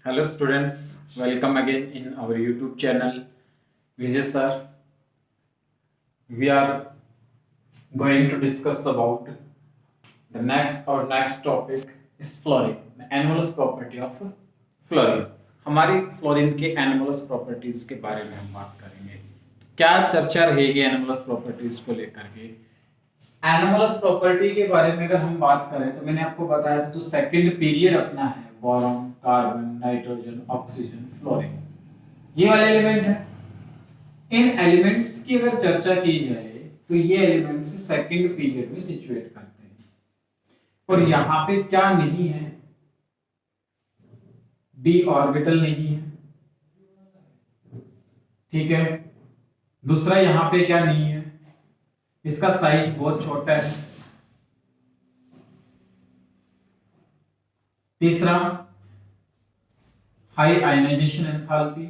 Hello students, welcome again in our YouTube channel. Vijay sir, we are going to discuss about the next topic is fluorine, the anomalous property of fluorine. हमारी fluorine के anomalous properties के बारे में हम बात करेंगे। क्या चर्चा रहेगी एनोमलस प्रॉपर्टीज को लेकर के? एनोमलस प्रॉपर्टी के बारे में अगर हम बात करें तो मैंने आपको बताया था जो सेकंड पीरियड अपना है boron, carbon, nitrogen, oxygen, fluorine, ये वाले एलिमेंट है। इन एलिमेंट्स की अगर चर्चा की जाए तो ये एलिमेंट्स सेकंड पीरियड में सिचुएट करते हैं और यहाँ पे क्या नहीं है? डी ऑर्बिटल नहीं है, ठीक है। दूसरा यहाँ पे क्या नहीं है? इसका साइज बहुत छोटा है। तीसरा high ionization enthalpy,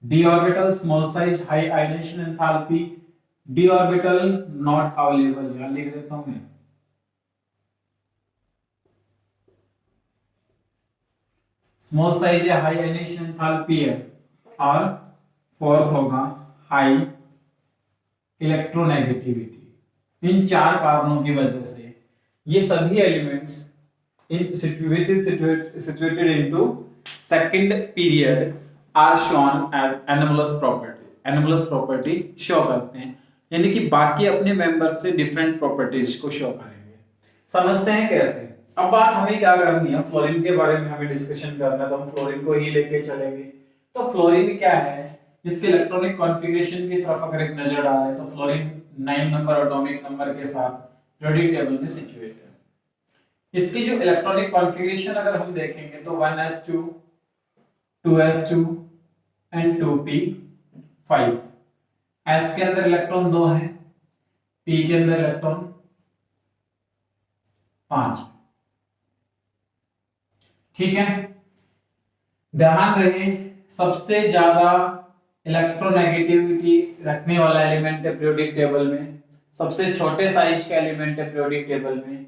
d orbital small size, high ionization enthalpy, d orbital not available. यहां लिख देता हूं मैं, स्मॉल साइज है, हाई आयनाइजेशन एंथैल्पी है, और फोर्थ होगा हाई इलेक्ट्रोनेगेटिविटी। इन चार कारणों की वजह से ये सभी elements in situated into second period are shown as anomalous property. anomalous property show करते हैं, यानी कि बाकी अपने मेंबर्स से डिफरेंट प्रॉपर्टीज को शो करेंगे। समझते हैं कैसे? अब बात हमें क्या करनी है, फ्लोरीन के बारे में हमें डिस्कशन करना है, तो हम फ्लोरीन को ही लेके चलेंगे। तो फ्लोरीन क्या है, इसके इलेक्ट्रॉनिक कॉन्फ़िगरेशन की तरफ अगर एक नजर डालें तो फ्लोरीन 9 नंबर एटॉमिक नंबर के साथ पीरियोडिक टेबल में सिचुएट है। इसकी जो इलेक्ट्रॉनिक कॉन्फ़िगरेशन अगर हम देखेंगे तो 1s2, 2s2 and 2p5। s के अंदर इलेक्ट्रॉन 2 है, p के अंदर इलेक्ट्रॉन 5। ठीक है, ध्यान रहे सबसे ज्यादा इलेक्ट्रोनेगेटिविटी रखने वाला एलिमेंट है पीरियोडिक टेबल में, सबसे छोटे साइज का एलिमेंट है पीरियोडिक टेबल में।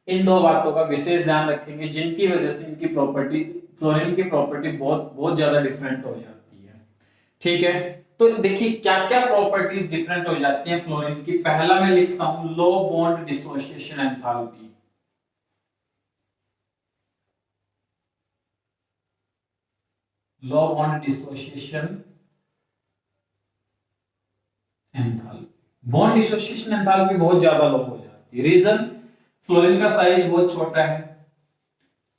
इन दो बातों का विशेष ध्यान रखेंगे जिनकी वजह से इनकी प्रॉपर्टी, फ्लोरीन की प्रॉपर्टी बहुत ज्यादा डिफरेंट हो जाती है। ठीक है, तो देखिए क्या क्या प्रॉपर्टीज डिफरेंट हो जाती हैं फ्लोरीन की। पहला मैं लिखता हूं low bond dissociation enthalpy. Low bond dissociation enthalpy, bond dissociation enthalpy बहुत ज्यादा लो हो जाती है। रीजन, फ्लोरीन का साइज बहुत छोटा है,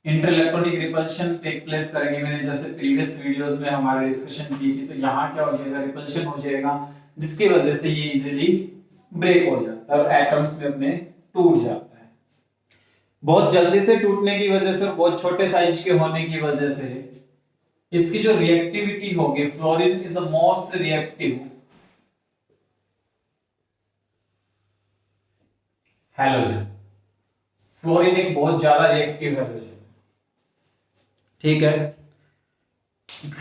inter electronic repulsion take place करेंगे। मैंने जैसे प्रीवियस वीडियोस में हमारे डिस्कशन की थी, तो यहाँ क्या हो जाएगा, रिपल्शन हो जाएगा, जिसकी वजह से ये इजीली ब्रेक हो जाता है और एटम्स में अपने टूट जाता है। बहुत जल्दी से टूटने की वजह से और बहुत छोटे साइज के होने की वजह से इसकी जो रिएक्टिविटी होगी, fluorine is the most reactive halogen. Fluorine एक बहुत ज्यादा रिएक्टिव हैलोजन। ठीक है,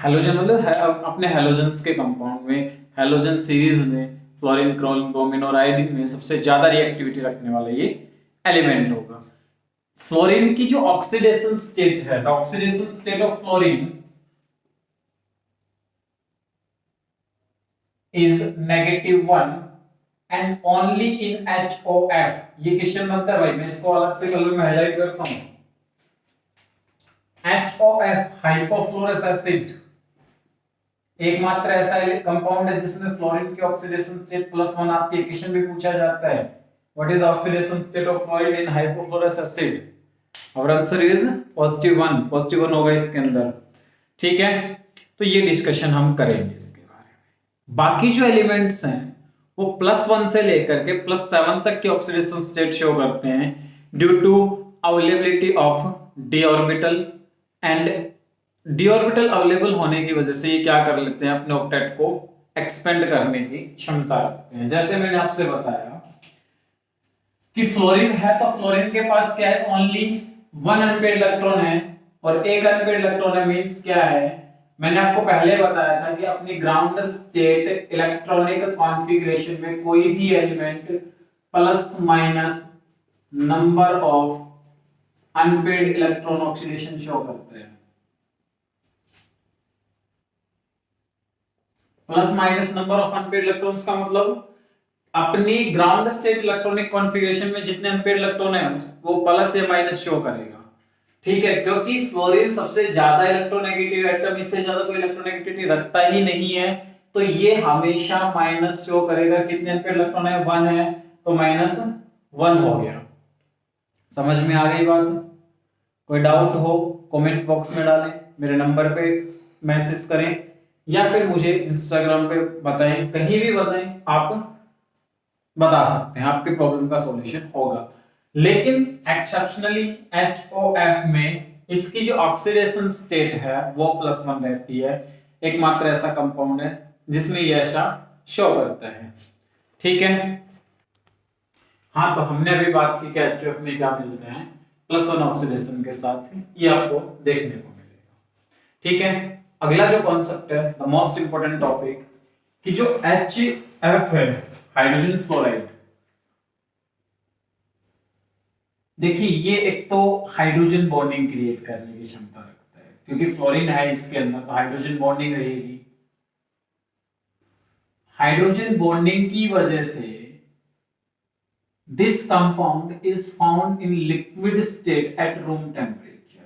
हैलोजन मतलब अपने हैलोजन्स के कंपाउंड में, हैलोजन सीरीज में फ्लोरीन, क्रोमिन, ब्रोमीन और आयोडीन में सबसे ज्यादा रिएक्टिविटी रखने वाला ये एलिमेंट होगा। फ्लोरीन की जो ऑक्सीडेशन स्टेट है, the oxidation state of fluorine is -1 and only in HOF। ये क्वेश्चन बनता है भाई, मैं इसको अलग से कलर में हाईलाइट करता हूं। HOF हाइपोफ्लोरस एसिड एकमात्र ऐसा कंपाउंड है जिसमें फ्लोरीन की ऑक्सीडेशन स्टेट +1 आती है। क्वेश्चन भी पूछा जाता है what is the oxidation state of fluorine in hypofluorous acid? और आंसर इज +1। +1 होगा इसके अंदर। ठीक है, तो ये डिस्कशन हम करेंगे इसके बारे में। बाकी जो एलिमेंट्स हैं वो +1 से लेकर के +7 तक की ऑक्सीडेशन स्टेट शो करते हैं due to availability of d orbital, and d orbital available होने की वजह से ये क्या कर लेते हैं, अपने ऑक्टेट को एक्सपेंड करने की क्षमता रखते हैं। जैसे मैंने आपसे बताया कि फ्लोरीन है तो फ्लोरीन के पास क्या है, ओनली 1 अनपेयर्ड इलेक्ट्रॉन है, और एक अनपेयर्ड इलेक्ट्रॉन है मींस क्या है, मैंने आपको पहले बताया था कि अपनी ग्राउंड स्टेट इलेक्ट्रॉनिक कॉन्फ़िगरेशन में कोई भी element ± number of unpaired electron oxidation show करते हैं। Plus minus number of unpaired electrons का मतलब अपनी ग्राउंड स्टेट इलेक्ट्रॉनिक कॉन्फ़िगरेशन में जितने अनपेड इलेक्ट्रॉन है वो प्लस या माइनस शो करेगा। ठीक है, क्योंकि फ्लोरीन सबसे ज्यादा इलेक्ट्रोनेगेटिव एटम, इससे ज्यादा कोई इलेक्ट्रोनेगेटिविटी रखता ही नहीं है, तो ये हमेशा माइनस शो करेगा। कितने अनपेड इलेक्ट्रॉन है? 1 है, तो -1 हो गया। समझ में आ गई बात? कोई डाउट हो कमेंट बॉक्स में डालें, मेरे नंबर पे मैसेज करें या फिर मुझे इंस्टाग्राम पे बताएं, कहीं भी बताएं, आप बता सकते हैं, आपके प्रॉब्लम का सॉल्यूशन होगा। लेकिन एक्सेप्शनली HOF में इसकी जो ऑक्सीडेशन स्टेट है वो +1 रहती है। एकमात्र ऐसा कंपाउंड है जिसमें ये ऐसा शो करता है। ठीक है, हाँ, तो हमने अभी बात की कि HOF में क्या मिलते हैं +1 ऑक्सीडेशन के साथ, ये आपको देखने को मिलेगा। ठीक है, अगला जो कॉन्सेप्ट है, द मोस्ट इंपोर्टेंट टॉपिक, कि जो HF है, हाइड्रोजन फ्लोराइड, देखिए ये एक तो हाइड्रोजन बॉन्डिंग क्रिएट करने की क्षमता रखता है, क्योंकि फ्लोरीन है इसके अंदर, तो हाइड्रोजन बॉन्डिंग रहेगी। हाइड्रोजन बॉन्डिंग की वजह से this compound is found in liquid state at room temperature.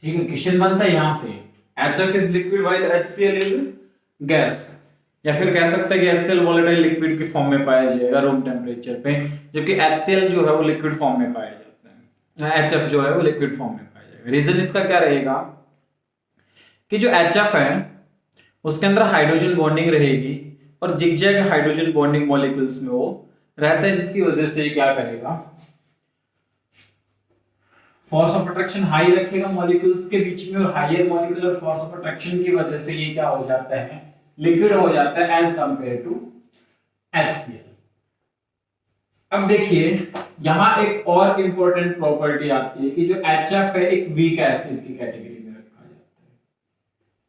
ठीक है, क्वेश्चन बनता है यहां से, HF is liquid while HCl is gas, या फिर कह सकते हैं कि HCl वोलेटाइल लिक्विड की फॉर्म में पाया जाएगा रूम टेम्परेचर पे, जबकि HCl जो है वो लिक्विड फॉर्म में पाया जाता है। HF जो है वो लिक्विड फॉर्म में पाया जाएगा। रीजन इसका क्या रहेगा कि जो HF है उसके अंदर हाइड्रोजन बॉन्डिंग रहेगी और जिगजैग हाइड्रोजन बॉन्डिंग मॉलिक्यूल्स में वो रहता है, जिसकी वजह से क्या करेगा, फोर्स ऑफ अट्रैक्शन हाई रखेगा मॉलिक्यूल्स के बीच में, और higher molecular force of attraction की वजह से ये क्या हो जाता है, लिक्विड हो जाता है एज कंपेयर टू HCl। अब देखिए यहां एक और इंपॉर्टेंट प्रॉपर्टी आती है कि जो HF है एक वीक एसिड की कैटेगरी में रखा जाता है।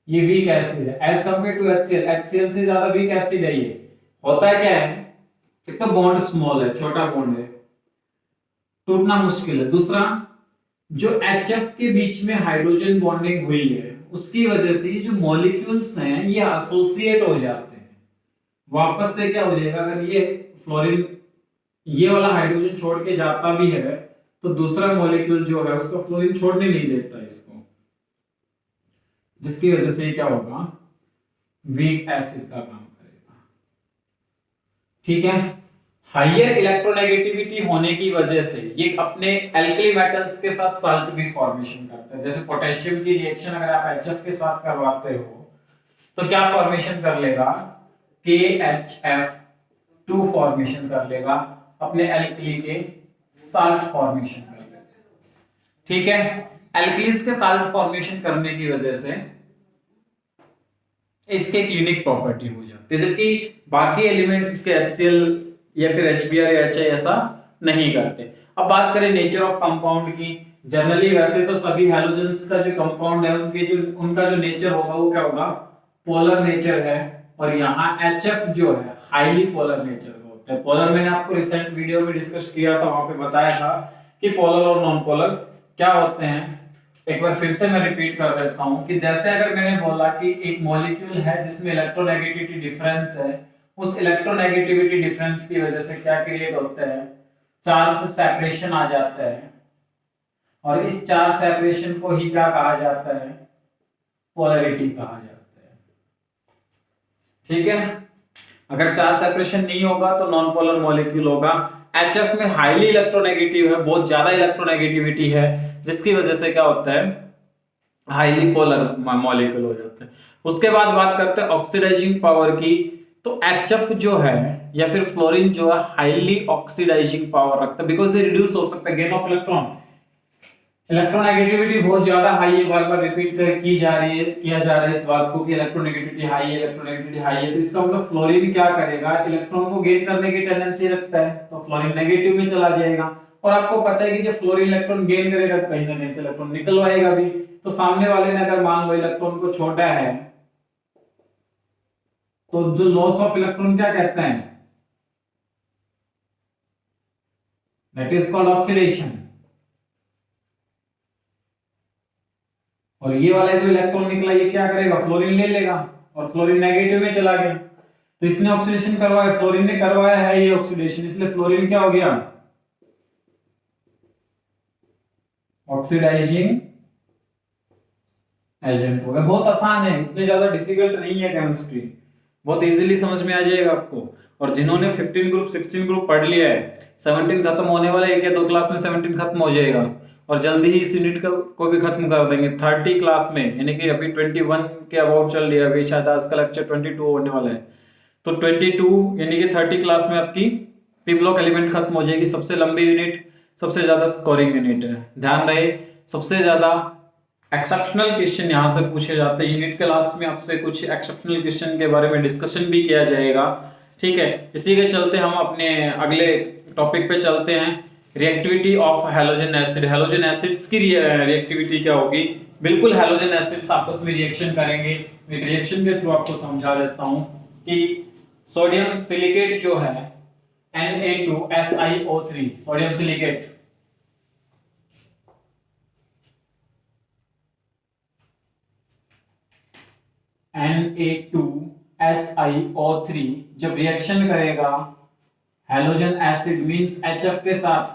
ये वीक एसिड है as compare to HCl, HCl से ज्यादा वीक एसिड है ये। होता है क्या है, एक तो बॉन्ड स्मॉल है, छोटा बॉन्ड है, टूटना मुश्किल है। दूसरा, जो HF के बीच में हाइड्रोजन बॉन्डिंग हुई है उसकी वजह से ये जो मॉलिक्यूल्स हैं ये एसोसिएट हो जाते हैं। वापस से क्या हो जाएगा, अगर ये फ्लोरीन ये वाला हाइड्रोजन छोड़ के जाता भी है तो दूसरा मॉलिक्यूल जो है उसको फ्लोरीन छोड़ने नहीं देता इसको, जिसकी वजह से क्या होगा, वीक एसिड का काम करेगा। ठीक है, हाइयर इलेक्ट्रोनेगेटिविटी होने की वजह से ये अपने एल्कली मेटल्स के साथ साल्ट भी फॉर्मेशन करता है। जैसे पोटेशियम की रिएक्शन अगर आप HF के साथ करवाते हो तो क्या फॉर्मेशन कर लेगा, KHF2 फॉर्मेशन कर लेगा, अपने एल्कली के साल्ट फॉर्मेशन कर लेगा। ठीक है, एल्कलीज के साल्ट फॉर्मेशन करने की वजह से इसके एक यूनिक प्रॉपर्टी हो जाती है, जबकि बाकी एलिमेंट्स इसके HCl या फिर HBr या HI ऐसा नहीं करते। अब बात करें नेचर ऑफ कंपाउंड की, जनरली वैसे तो सभी हैलोजेंस का जो कंपाउंड है उनका जो नेचर होगा वो क्या होगा, पोलर नेचर है, और यहाँ HF जो है हाईली पोलर नेचर का होता है। पोलर मैंने आपको रिसेंट वीडियो में डिस्कस किया था, वहां पे बताया था कि पोलर और नॉन पोलर क्या होते हैं। एक बार फिर से मैं रिपीट कर देता हूं कि जैसे अगर मैंने बोला कि एक मॉलिक्यूल है जिसमें इलेक्ट्रोनेगेटिविटी डिफरेंस है, उस इलेक्ट्रोनेगेटिविटी डिफरेंस की वजह से क्या क्रिएट होता है, चार्ज सेपरेशन आ जाता है, और इस चार्ज सेपरेशन को ही क्या कहा जाता है, पोलैरिटी कहा जाता है। ठीक है, अगर चार्ज सेपरेशन नहीं होगा तो नॉन पोलर मॉलिक्यूल होगा। HF में हाईली इलेक्ट्रोनेगेटिव है, बहुत ज्यादा इलेक्ट्रोनेगेटिविटी है, जिसकी वजह से क्या होता है, हाईली पोलर मॉलिक्यूल हो जाता है। उसके बाद बात करते हैं ऑक्सीडाइजिंग पावर की, तो HF जो है या फिर फ्लोरीन जो है हाईली ऑक्सीडाइजिंग पावर रखता है, बिकॉज ये रिड्यूस हो सकता है, गेन ऑफ इलेक्ट्रॉन, इलेक्ट्रोनेगेटिविटी बहुत ज्यादा हाई है, बार बार रिपीट कर की जा रही है, किया जा रहा है इस बात को कि इलेक्ट्रोनेगेटिविटी हाई है, इलेक्ट्रोनेगेटिविटी हाई है, तो इसका मतलब फ्लोरीन क्या करेगा, इलेक्ट्रॉन को गेन करने की टेंडेंसी रखता है, तो फ्लोरीन नेगेटिव में चला जाएगा। और आपको पता है कि जब फ्लोरीन इलेक्ट्रॉन गेन करेगा तो कहीं ना कहीं से इलेक्ट्रॉन निकलवाएगा भी, तो सामने वाले ने अगर मान लो इलेक्ट्रॉन को छोड़ा है तो जो लॉस ऑफ इलेक्ट्रॉन क्या कहते हैं, दैट इज कॉल्ड ऑक्सीडेशन। और ये वाला जो इलेक्ट्रॉन निकला ये क्या करेगा, फ्लोरीन ले लेगा और फ्लोरीन नेगेटिव में चला गया, तो इसने ऑक्सीडेशन करवाया, फ्लोरीन ने करवाया है ये ऑक्सीडेशन, इसलिए फ्लोरीन क्या हो गया, ऑक्सीडाइजिंग एजेंट हो गया। बहुत आसान है, इतनी ज्यादा डिफिकल्ट नहीं है केमिस्ट्री, बहुत इजीली समझ में आ जाएगा आपको। और जिन्होंने 15 ग्रुप 16 ग्रुप पढ़ लिया है, 17 खत्म होने वाला है, 1 या 2 क्लास में 17 खत्म हो जाएगा और जल्दी ही इस यूनिट को भी खत्म कर देंगे 30 क्लास में, यानी कि अभी 21 के अबाउट चल रही है, अभी शायद आज का लेक्चर 22 होने वाला है, तो 22 यानी कि 30 क्लास में आपकी पी ब्लॉक एलिमेंट खत्म हो जाएगी। सबसे लंबी यूनिट, सबसे ज्यादा स्कोरिंग यूनिट है, ध्यान रहे। सबसे ज्यादा एक्सेप्शनल क्वेश्चन यहाँ से पूछे जाते हैं, यूनिट के लास्ट में आपसे कुछ एक्सेप्शनल क्वेश्चन के बारे में डिस्कशन भी किया जाएगा, ठीक है। इसी के चलते हम अपने अगले टॉपिक पे चलते हैं, reactivity of halogen acid. Halogen acids की रिएक्टिविटी क्या होगी, बिल्कुल हैलोजन एसिड्स आपस में रिएक्शन करेंगे। एक रिएक्शन के थ्रू आपको समझा देता हूं कि सोडियम सिलिकेट जो है Na2SiO3, सोडियम सिलिकेट, Na2SiO3 जब रिएक्शन करेगा हैलोजन एसिड मींस HF के साथ,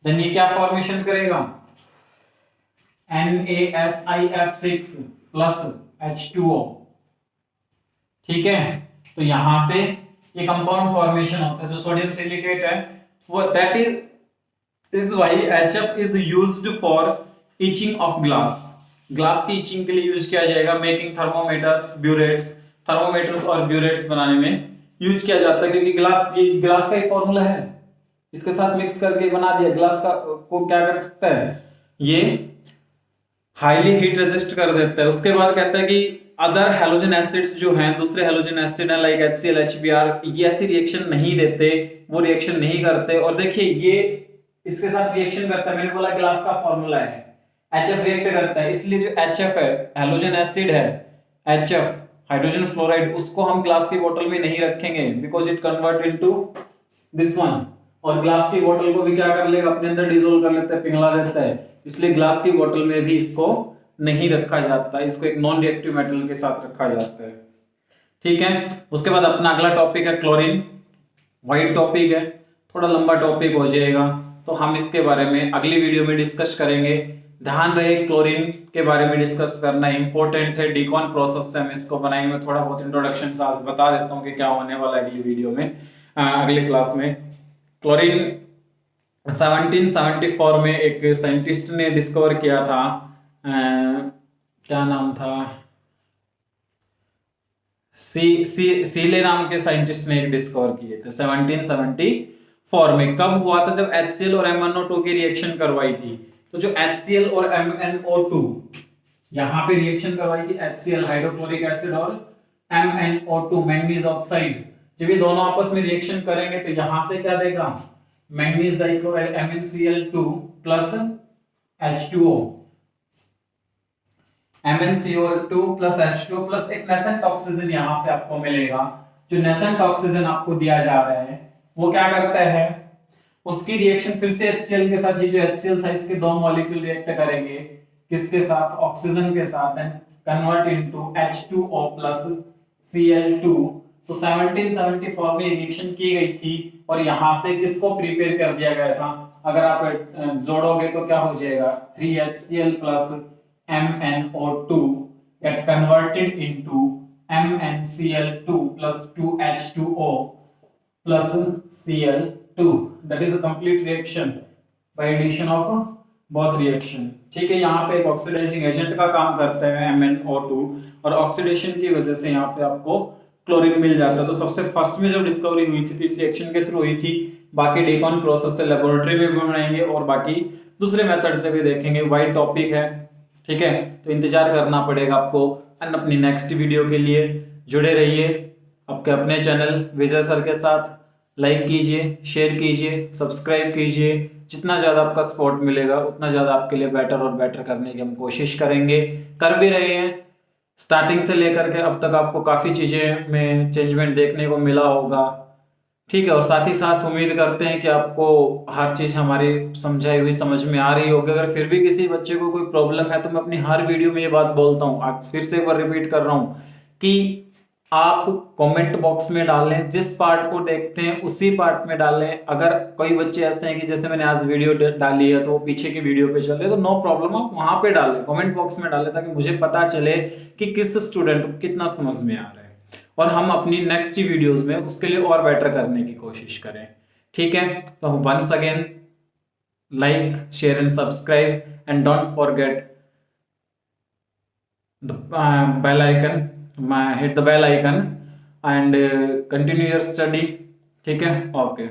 देन ये क्या फॉर्मेशन करेगा, NaSiF6 प्लस H2O, ठीक है। तो यहां से ये कंपाउंड फॉर्मेशन होता है जो सोडियम सिलिकेट है, वो that is why HF is used for etching of glass. Glass की इचिंग के लिए यूज किया जाएगा, मेकिंग थर्मोमीटर्स, ब्यूरेट्स, थर्मोमीटर्स और ब्यूरेट्स बनाने में यूज किया जाता है, क्योंकि ये ग्लास का ही फॉर्मूला है, इसके साथ मिक्स करके बना दिया। ग्लास का को क्या कर सकता है, ये हाईली हीट रेजिस्ट कर देता है। उसके बाद कहता है कि अदर हैलोजन एसिड्स जो हैं, दूसरे हैलोजन एसिड है लाइक HCl, HBr, ये ऐसी रिएक्शन नहीं देते, वो रिएक्शन नहीं करते। और देखिए ये इसके साथ रिएक्शन करता है, मैंने बोला ग्लास का फॉर्मूला है, HF रिएक्ट करता है, इसलिए जो HF है, हैलोजन एसिड है, HF हाइड्रोजन फ्लोराइड, उसको हम ग्लास की बोतल में नहीं रखेंगे because it convert into this one, और ग्लास की बोतल को भी क्या कर लेगा, अपने अंदर डिसोल्व कर लेता है, पिघला देता है, इसलिए ग्लास की बोतल में भी इसको नहीं रखा जाता, इसको एक नॉन रिएक्टिव मेटल के साथ रखा जाता है, ठीक है। उसके बाद अपना अगला टॉपिक है क्लोरीन, वाइट टॉपिक है, थोड़ा लंबा टॉपिक हो जाएगा, तो हम इसके बारे में अगली वीडियो में डिस्कस करेंगे। ध्यान रहे क्लोरीन के बारे में डिस्कस करना इंपॉर्टेंट है, डीकॉन प्रोसेस से हम इसको बनाएंगे। मैं थोड़ा बहुत इंट्रोडक्शन से आज बता देता हूँ कि क्या होने वाला है अगली वीडियो में, अगली क्लास में। क्लोरीन 1774 में एक साइंटिस्ट ने डिस्कवर किया था, क्या नाम था, सीले नाम के साइंटिस्ट ने डिस्कवर किए थे 1774 में। कब हुआ था, जब HCl और MnO2 की रिएक्शन करवाई थी। तो जो HCl और MnO2 यहाँ पे रिएक्शन करवाई थी, HCl हाइड्रोक्लोरिक एसिड और MnO2 मैंगनीज ऑक्साइड, जब ये दोनों आपस में रिएक्शन करेंगे तो यहां से क्या देगा, manganese dichloride MnCl2 plus H2O, MnCl2 plus H2O plus एक नेसेंट ऑक्सीजन यहां से आपको मिलेगा। जो नेसेंट ऑक्सीजन आपको दिया जा रहा है वो क्या करता है, उसकी रिएक्शन फिर से HCl के साथ, ये जो HCl था इसके दो मॉलिक्यूल रिएक्ट करेंगे, किसके साथ, ऑक्सीजन के साथ, and convert into H2O plus Cl2। तो 1774 में रिएक्शन की गई थी और यहां से किसको प्रिपेयर कर दिया गया था, अगर आप जोड़ोगे तो क्या हो जाएगा, 3HCl plus MnO2 get converted into MnCl2 plus 2H2O plus Cl2, that is a complete reaction by addition of both reaction, ठीक है। यहाँ पे एक ऑक्सीडाइजिंग एजेंट का काम करता है MnO2 और ऑक्सीडेशन की वजह से यहाँ पे आपको क्लोरीन मिल जाता है। तो सबसे फर्स्ट में जब डिस्कवरी हुई थी तो इस रिएक्शन के थ्रू हुई थी, बाकी डेकॉन प्रोसेस से लेबोरेटरी में भी बनाएंगे और बाकी दूसरे मेथड से भी देखेंगे। वाइड टॉपिक है, ठीक है, तो इंतजार करना पड़ेगा आपको। एंड अपनी नेक्स्ट वीडियो के लिए जुड़े रहिए आपके अपने चैनल विजय सर के साथ। लाइक कीजिए, शेयर कीजिए, सब्सक्राइब कीजिए, जितना ज़्यादा आपका सपोर्ट मिलेगा उतना ज़्यादा आपके लिए बेटर और बेटर करने की हम कोशिश करेंगे, कर भी रहे हैं। स्टार्टिंग से लेकर के अब तक आपको काफ़ी चीज़ें में चेंजमेंट देखने को मिला होगा, ठीक है। और साथ ही साथ उम्मीद करते हैं कि आपको हर चीज हमारी समझाई हुई समझ में आ रही होगी। अगर फिर भी किसी बच्चे को कोई प्रॉब्लम है तो मैं अपनी हर वीडियो में ये बात बोलता हूँ, आप फिर से एक बार रिपीट कर रहा हूँ कि आप कमेंट बॉक्स में डालें, जिस पार्ट को देखते हैं उसी पार्ट में डालें। अगर कोई बच्चे ऐसे हैं कि जैसे मैंने आज वीडियो डाली है तो वो पीछे की वीडियो पे चल रहे, तो नो प्रॉब्लम, आप वहां पे डालें, कमेंट बॉक्स में डालें, ताकि मुझे पता चले कि किस स्टूडेंट को कितना समझ में आ रहा है, और हम अपनी नेक्स्ट वीडियोस में उसके लिए और बेटर करने की कोशिश करें। ठीक है, तो once again like, share and subscribe, and don't forget the bell icon, hit the bell icon, and continue your study. ठीक है, ओके।